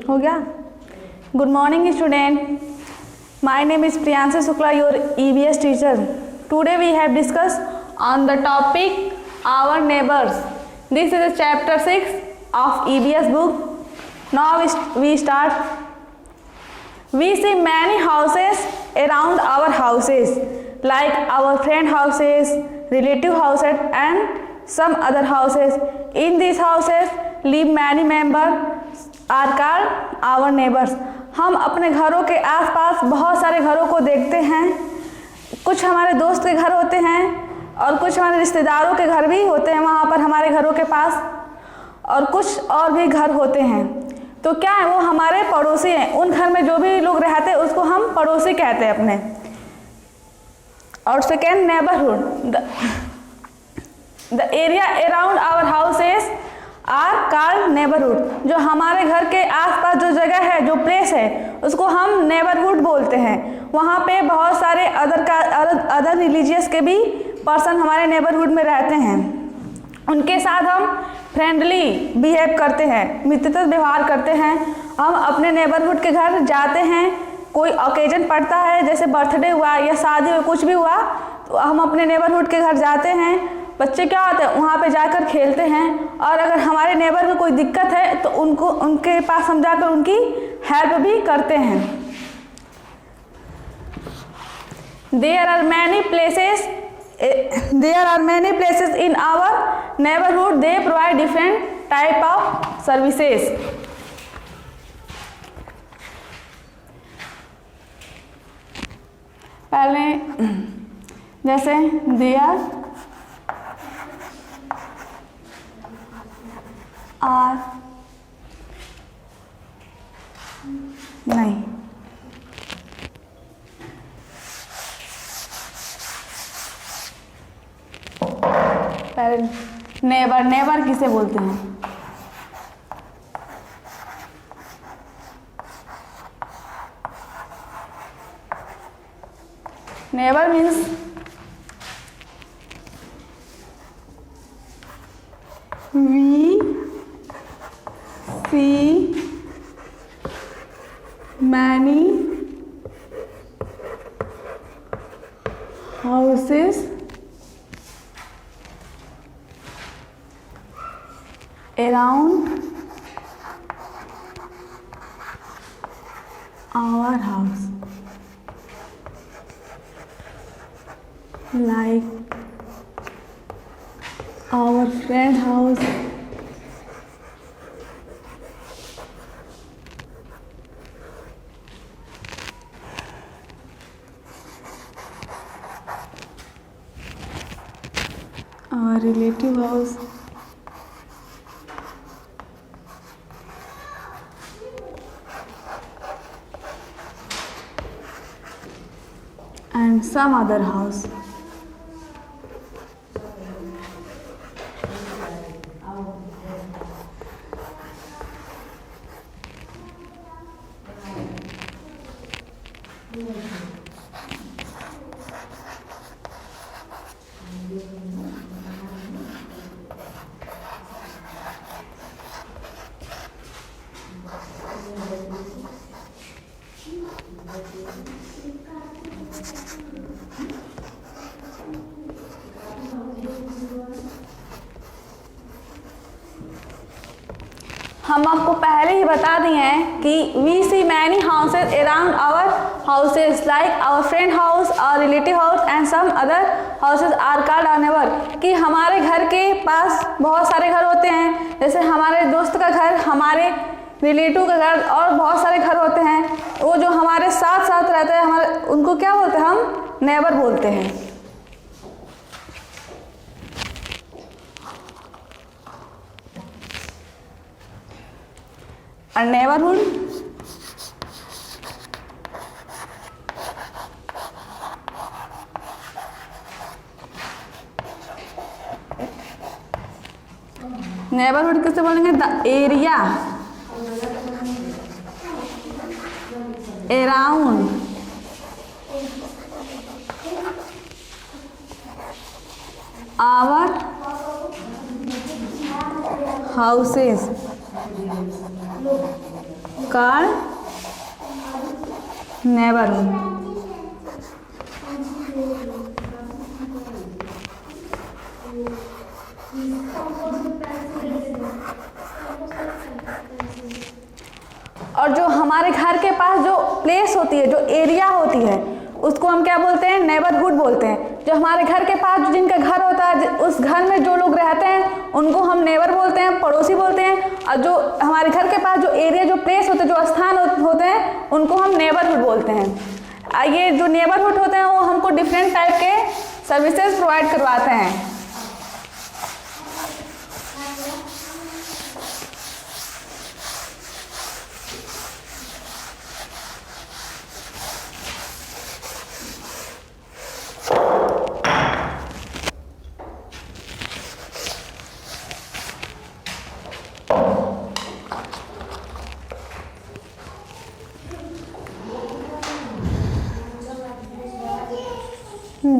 हो गया। Good morning student, my name is Priyanshu Shukla, your EVS teacher. Today we have discuss on the topic our neighbours. This is chapter 6 of EVS book. Now we start. We see many houses around our houses, like our friend houses, relative houses, and some other houses. In these houses live many members are called our neighbors. हम अपने घरों के आसपास बहुत सारे घरों को देखते हैं। कुछ हमारे दोस्त के घर होते हैं और कुछ हमारे रिश्तेदारों के घर भी होते हैं वहाँ पर हमारे घरों के पास, और कुछ और भी घर होते हैं। तो क्या है, वो हमारे पड़ोसी हैं। उन घर में जो भी लोग रहते हैं उसको हम पड़ोसी कहते हैं अपने। और second, neighbourhood. The area around our houses are called neighbourhood. जो हमारे घर के आसपास जो जगह है, जो प्लेस है, उसको हम नेबरहुड बोलते हैं। वहाँ पे बहुत सारे अदर रिलीजियस के भी पर्सन हमारे नेबरहुड में रहते हैं। उनके साथ हम फ्रेंडली बिहेव करते हैं, मित्रता व्यवहार करते हैं। हम अपने नेबरहुड के घर जाते हैं, कोई ओकेजन पड़ता है, जैसे बर्थडे हुआ या शादी हुआ, कुछ भी हुआ, तो हम अपने नेबरहुड के घर जाते हैं। बच्चे क्या होते हैं, वहाँ पे जाकर खेलते हैं, और अगर हमारे नेबर में कोई दिक्कत है तो उनके पास हम जाकर उनकी हेल्प भी करते हैं। There are many places in our neighborhood. They provide different type of services. पहले जैसे there are नहीं, नेबर किसे बोलते हैं? Neighbour means we see many houses around our house, like our friend house, our relative house, and some other house. हम आपको पहले ही बता दिए हैं कि we see many houses around our houses, like our friend house, our relative house, and some other houses are called our neighbour. कि हमारे घर के पास बहुत सारे घर होते हैं, जैसे हमारे दोस्त का घर, हमारे रिलेटिव का घर, और बहुत सारे घर होते हैं। वो जो हमारे साथ साथ रहते हैं, हमारे उनको क्या बोलते हैं? हम नेबर बोलते हैं। A neighborhood किससे बोलेंगे? The area around our houses called neighborhood. और जो हमारे घर के पास जो प्लेस होती है, जो एरिया होती है, उसको हम क्या बोलते हैं? नेबरहुड बोलते हैं। जो हमारे घर के पास जिनका घर होता है, उस घर में जो लोग रहते हैं उनको हम नेबर बोलते हैं, पड़ोसी बोलते हैं। और जो हमारे घर के पास जो एरिया, जो प्लेस होते हैं, जो स्थान होते हैं, उनको हम नेबरहुड बोलते हैं। ये जो नेबरहुड होते हैं वो हमको डिफरेंट टाइप के सर्विसेज प्रोवाइड करवाते हैं।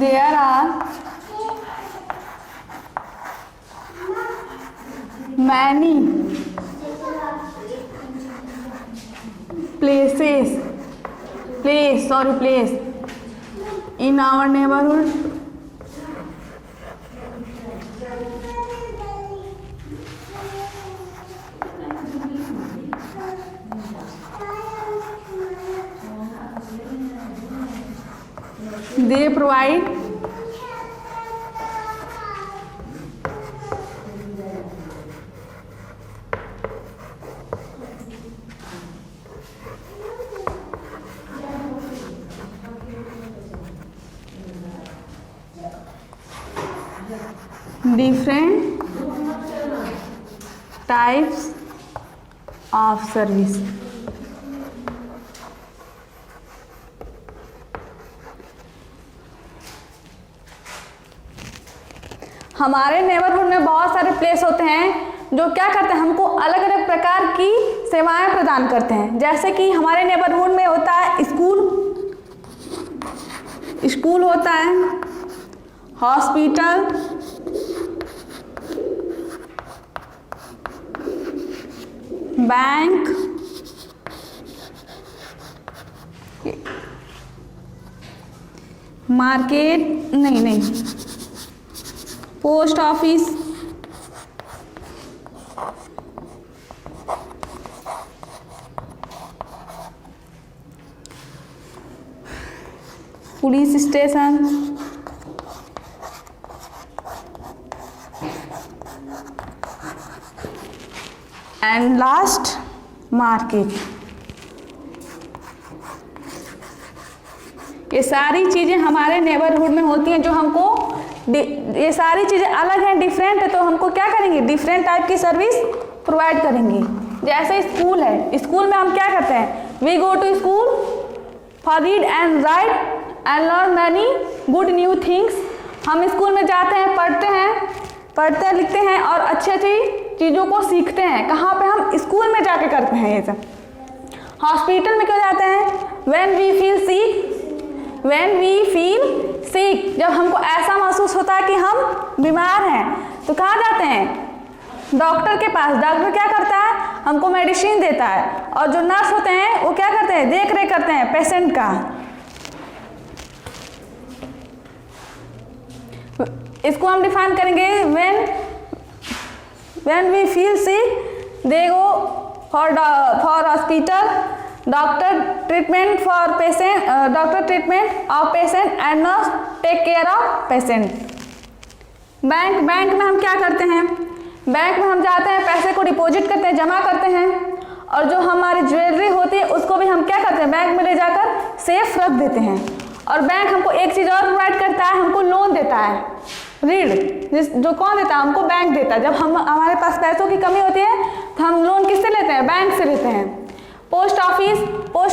There are many places in our neighborhood they provide different types of service. हमारे नेबरहुड में बहुत सारे प्लेस होते हैं जो क्या करते हैं, हमको अलग अलग प्रकार की सेवाएं प्रदान करते हैं। जैसे कि हमारे नेबरहुड में होता है स्कूल होता है, हॉस्पिटल, बैंक, मार्केट नहीं post office, police station, and last market. ये सारी चीज़ें हमारे नेबरहुड में होती हैं जो हमको, ये सारी चीज़ें अलग हैं, डिफरेंट है, तो हमको क्या करेंगे? डिफरेंट टाइप की सर्विस प्रोवाइड करेंगे। जैसे स्कूल है, स्कूल में हम क्या करते हैं? We go to school for read and write and learn many good new things. हम स्कूल में जाते हैं, पढ़ते लिखते हैं और अच्छी अच्छी चीज़ों को सीखते हैं। कहाँ पे? हम स्कूल में जाके करते हैं ये सब। हॉस्पिटल में क्यों जाते हैं? व्हेन वी फील सिक, जब हमको ऐसा महसूस होता है कि हम बीमार हैं, तो कहाँ जाते हैं? डॉक्टर के पास। डॉक्टर क्या करता है? हमको मेडिसिन देता है। और जो नर्स होते हैं वो क्या करते हैं? देख रेख करते हैं पेशेंट का। इसको हम डिफाइन करेंगे, when we feel sick they go for hospital, doctor treatment of patient and nurse take care of patient. Bank में हम क्या करते हैं? बैंक में हम जाते हैं, पैसे को डिपॉजिट करते हैं, जमा करते हैं। और जो हमारी ज्वेलरी होती है उसको भी हम क्या करते हैं? बैंक में ले जाकर सेफ रख देते हैं। और बैंक हमको एक चीज़ और प्रोवाइड करता है, हमको लोन देता है, ऋण। जो कौन देता है? हमको बैंक देता है। जब हमारे पास पैसों की कमी होती है तो हम लोन किससे लेते हैं? बैंक से लेते हैं। पोस्ट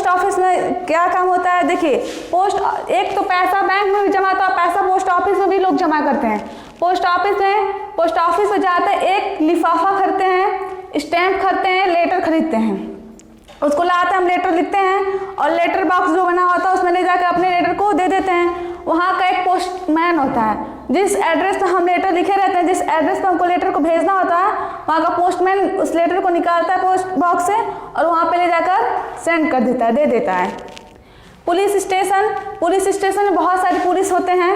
ऑफिस में क्या काम होता है? देखिए, एक तो पैसा बैंक में भी जमा होता है, पैसा पोस्ट ऑफिस में भी लोग जमा करते हैं। पोस्ट ऑफिस में जाते हैं, एक लिफाफा खरीदते हैं, स्टैम्प खरीदते हैं, लेटर खरीदते हैं, उसको लाते हैं, हम लेटर लिखते हैं और लेटर बॉक्स जो बना होता है उसमें ले जाकर अपने लेटर को दे देते हैं। वहाँ का एक पोस्टमैन होता है, जिस एड्रेस पर हम लेटर लिखे रहते हैं, जिस एड्रेस पर हमको लेटर को भेजना होता है, वहाँ का पोस्टमैन उस लेटर को निकालता है पोस्ट बॉक्स से और वहाँ पे ले जाकर सेंड कर देता है, दे देता है। पुलिस स्टेशन में बहुत सारे पुलिस होते हैं।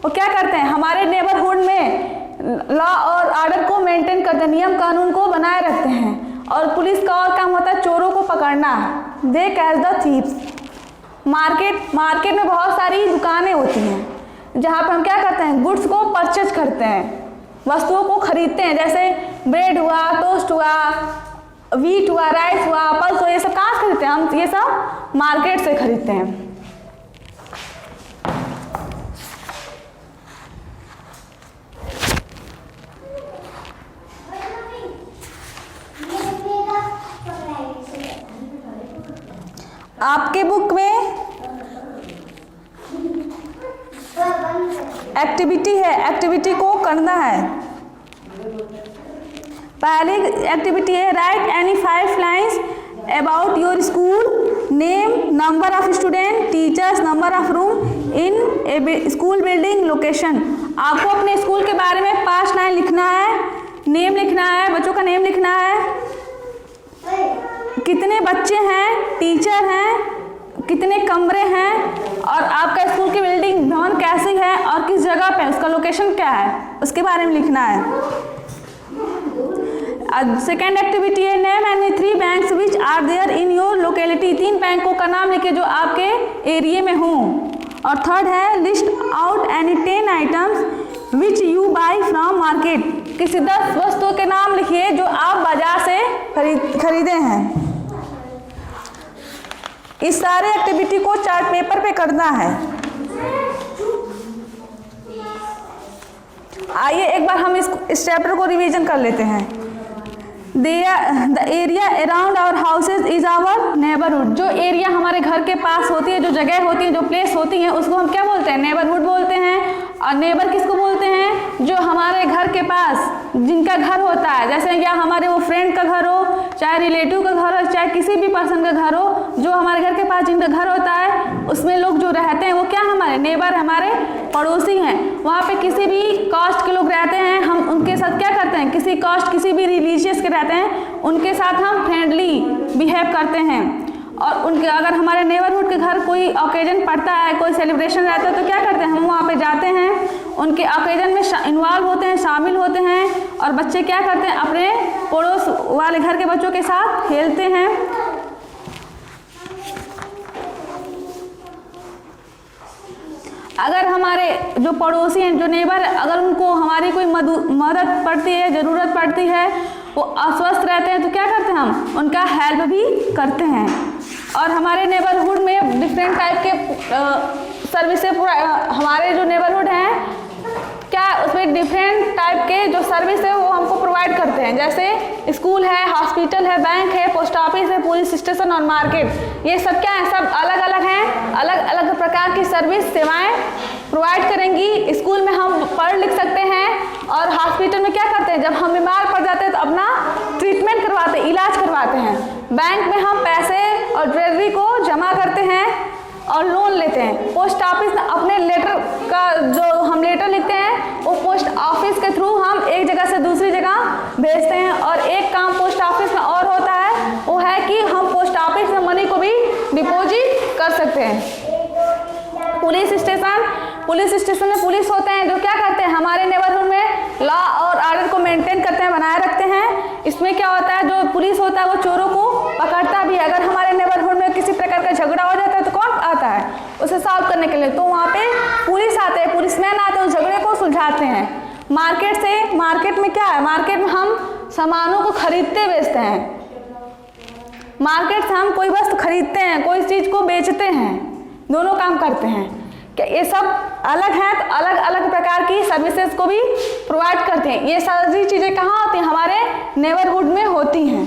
वो क्या करते हैं, हमारे नेबरहुड में लॉ और ऑर्डर को मेंटेन करते हैं, नियम कानून को बनाए रखते हैं। और पुलिस का और काम होता है चोरों को पकड़ना, दे कैच द थीव्स। मार्केट में बहुत सारी दुकानें होती हैं जहाँ पे हम क्या करते हैं, गुड्स को परचेज करते हैं, वस्तुओं को खरीदते हैं। जैसे ब्रेड हुआ, टोस्ट हुआ, व्हीट हुआ, राइस हुआ, पल्स हुआ, ये सब कहाँ से खरीदते हैं हम? ये सब मार्केट से खरीदते हैं। आपके बुक में एक्टिविटी है, एक्टिविटी को करना है। पहली एक्टिविटी है right any 5 lines about your school, name, number of student, teachers, number of room in A school building, location. आपको अपने स्कूल के बारे में 5 लाइन लिखना है, नेम लिखना है, बच्चों का नेम लिखना है, कितने बच्चे हैं, टीचर हैं, कितने कमरे हैं, और आपका स्कूल की बिल्डिंग भवन कैसी है और किस जगह पे, उसका लोकेशन क्या है, उसके बारे में लिखना है। सेकेंड एक्टिविटी है name any 3 banks which are there in your locality. 3 बैंकों का नाम लिखिए जो आपके एरिया में हों। और थर्ड है list out any 10 items which you by from market. किसी 10 वस्तुओं के नाम लिखिए जो आप बाजार से खरीदे हैं। इस सारे एक्टिविटी को चार्ट पेपर पे करना है। आइए एक बार हम इस चैप्टर को रिवीजन कर लेते हैं। The area around our houses is our neighbourhood. जो एरिया हमारे घर के पास होती है, जो जगह होती है, जो प्लेस होती है, उसको हम क्या बोलते हैं? नेबरहुड बोलते हैं। और नेबर किसको बोलते हैं? जो हमारे घर के पास जिनका घर होता है, जैसे या हमारे वो फ्रेंड का घर हो, चाहे रिलेटिव का घर हो, चाहे किसी भी पर्सन का घर हो, जो हमारे घर के पास जिनका घर होता है उसमें लोग जो रहते हैं वो क्या हमारे नेबर, हमारे पड़ोसी हैं। वहाँ पे किसी भी कास्ट के लोग रहते हैं, हम उनके साथ क्या करते हैं? किसी कास्ट, किसी भी रिलीजियस के रहते हैं, उनके साथ हम फ्रेंडली बिहेव करते हैं। और उनके अगर हमारे नेबरहुड के घर कोई ओकेजन पड़ता है, कोई सेलिब्रेशन रहता है, तो क्या करते हैं? हम वहाँ पे जाते हैं, उनके ओकेजन में इन्वॉल्व होते हैं, शामिल होते हैं। और बच्चे क्या करते हैं? अपने पड़ोस वाले घर के बच्चों के साथ खेलते हैं। अगर हमारे जो पड़ोसी हैं, जो नेबर, अगर उनको हमारी कोई मदद पड़ती है, ज़रूरत पड़ती है, वो अस्वस्थ रहते हैं, तो क्या करते हैं? हम उनका हेल्प भी करते हैं। और हमारे नेबरहुड में डिफरेंट टाइप के सर्विसेज, हमारे जो नेबरहुड हैं क्या उसमें डिफरेंट टाइप के जो सर्विस है वो हमको प्रोवाइड करते हैं। जैसे स्कूल है, हॉस्पिटल है, बैंक है, पोस्ट ऑफिस है, पुलिस स्टेशन और मार्केट। ये सब क्या है? सब अलग अलग हैं, अलग अलग प्रकार की सर्विस सेवाएं प्रोवाइड करेंगी। स्कूल में हम पढ़ लिख सकते हैं और हॉस्पिटल में क्या करते हैं? जब हम बीमार पड़ जाते हैं तो अपना ट्रीटमेंट करवाते हैं, इलाज करवाते हैं। बैंक में हम पैसे और ज्वेलरी को जमा करते हैं और लोन लेते हैं। पोस्ट ऑफिस में अपने लेटर का जो हम लेटर लिखते हैं वो पोस्ट ऑफिस के थ्रू हम एक जगह से दूसरी जगह भेजते हैं। और एक काम पोस्ट ऑफिस में और होता है, वो है कि हम पोस्ट ऑफिस में मनी को भी डिपॉजिट कर सकते हैं। पुलिस स्टेशन में पुलिस होते हैं जो क्या करते हैं? हमारे नेबरहुड में लॉ और ऑर्डर को मेंटेन करते हैं, बनाए रखते हैं। इसमें क्या होता है? जो पुलिस होता है वो चोरों को पकड़ता भी है। अगर हमारे नेबरहुड में किसी प्रकार का झगड़ा हो जाता है तो कौन आता है उसे सॉल्व करने के लिए? तो वहाँ पे पुलिस आते हैं, पुलिसमैन आते हैं, उस झगड़े को सुलझाते हैं। मार्केट में क्या है? मार्केट में हम सामानों को खरीदते बेचते हैं। मार्केट से हम कोई वस्तु खरीदते हैं, कोई चीज़ को बेचते हैं, दोनों काम करते हैं। क्या ये सब अलग हैं? तो अलग अलग प्रकार की सर्विसेज को भी प्रोवाइड करते हैं। ये सारी चीज़ें कहाँ होती हैं? हमारे नेबरहुड में होती हैं।